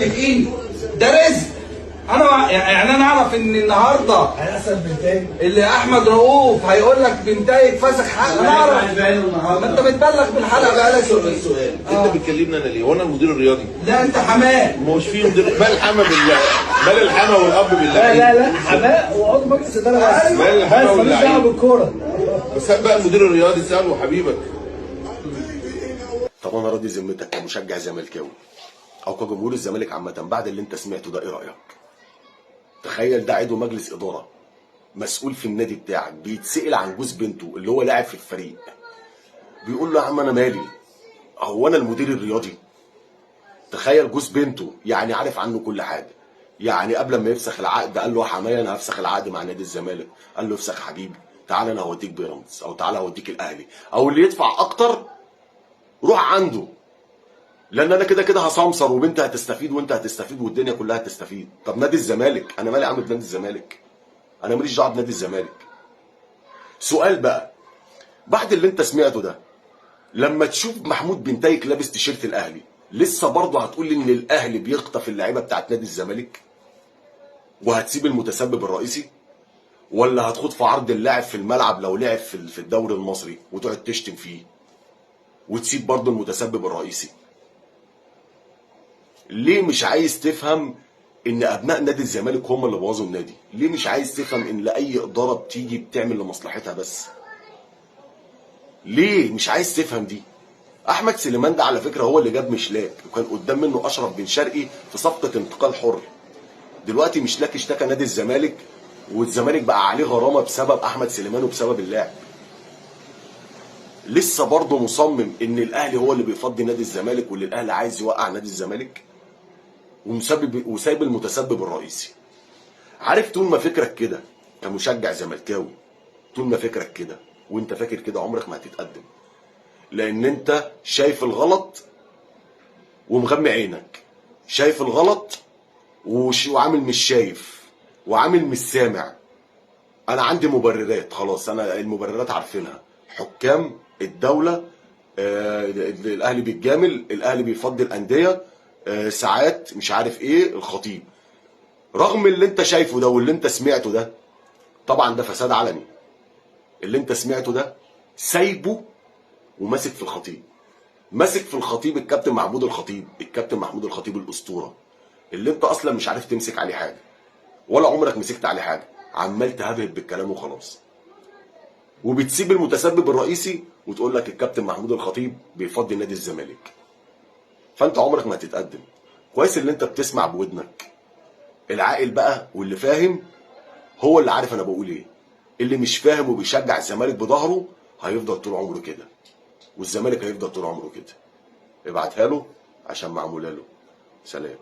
متفقين ده رزق. انا اعرف ان النهارده هيحصل بنتين اللي احمد رؤوف هيقول لك بنتاي فسخ حق. انا اعرف ما انت بتبلغ بالحلقه بقالك سؤال انت بتكلمني انا ليه؟ وانا المدير الرياضي؟ لا انت حماه. مش في مدير مال الحما بالله، مال الحما والاب بالله. لا حماء وعضو مجلس اداره بس مال الحما ماليش دعوه واللعيب. بالكوره. بس بقى المدير الرياضي ساله حبيبك. طب انا راضي ذمتك كمشجع زملكاوي او كجمهور الزمالك عامه بعد اللي انت سمعته ده، ايه رايك؟ تخيل ده عضو مجلس اداره مسؤول في النادي بتاعك بيتسأل عن جوز بنته اللي هو لاعب في الفريق، بيقول له يا عم انا مالي، هو انا المدير الرياضي؟ تخيل جوز بنته يعني عارف عنه كل حاجه، يعني قبل ما يفسخ العقد قال له يا حمايه انا هفسخ العقد مع نادي الزمالك، قال له افسخ حبيبي، تعالى انا هوديك بيراميدز او تعالى هوديك الاهلي او اللي يدفع اكتر روح عنده، لان انا كده كده هسمسر وبنت هتستفيد وانت هتستفيد والدنيا كلها هتستفيد. طب نادي الزمالك انا مالي يا عم بنادي الزمالك؟ انا ماليش دعوه بنادي الزمالك. سؤال بقى بعد اللي انت سمعته ده، لما تشوف محمود بن تايك لابس تيشيرت الاهلي لسه برضه هتقول لي ان الاهلي بيخطف اللعيبه بتاعت نادي الزمالك وهتسيب المتسبب الرئيسي؟ ولا هتخوض في عرض اللاعب في الملعب لو لعب في الدوري المصري وتقعد تشتم فيه وتسيب برضه المتسبب الرئيسي؟ ليه مش عايز تفهم ان ابناء نادي الزمالك هم اللي بوظوا النادي؟ ليه مش عايز تفهم ان لاي اداره بتيجي بتعمل لمصلحتها بس؟ ليه مش عايز تفهم دي؟ احمد سليمان ده على فكره هو اللي جاب مشلاك وكان قدام منه اشرف بن شرقي في صفقه انتقال حر. دلوقتي مشلاك اشتكى نادي الزمالك والزمالك بقى عليه غرامه بسبب احمد سليمان وبسبب اللاعب. لسه برضه مصمم ان الاهلي هو اللي بيفضي نادي الزمالك واللي الاهلي عايز يوقع نادي الزمالك وسايب المتسبب الرئيسي. عارف طول ما فكرك كده كمشجع زملكاوي، طول ما فكرك كده وانت فاكر كده عمرك ما هتتقدم، لان انت شايف الغلط ومغمي عينك، شايف الغلط وعامل مش شايف وعامل مش سامع. انا عندي مبررات خلاص، انا المبررات عارفينها، حكام الدوله، الاهلي بيتجامل، الاهلي بيفضي الانديه، ساعات مش عارف ايه، الخطيب. رغم اللي انت شايفه ده واللي انت سمعته ده، طبعا ده فساد علني. اللي انت سمعته ده سايبه وماسك في الخطيب، ماسك في الخطيب الكابتن محمود الخطيب، الكابتن محمود الخطيب الاسطوره اللي انت اصلا مش عارف تمسك عليه حاجه ولا عمرك مسكت عليه حاجه، عمال تهبهب بالكلام وخلاص، وبتسيب المتسبب الرئيسي وتقول لك الكابتن محمود الخطيب بيفضي نادي الزمالك. فانت عمرك ما هتتقدم. كويس اللي انت بتسمع بودنك. العاقل بقى واللي فاهم هو اللي عارف انا بقول ايه. اللي مش فاهم وبيشجع الزمالك بظهره هيفضل طول عمره كده، والزمالك هيفضل طول عمره كده. ابعتها له عشان معموله له. سلام.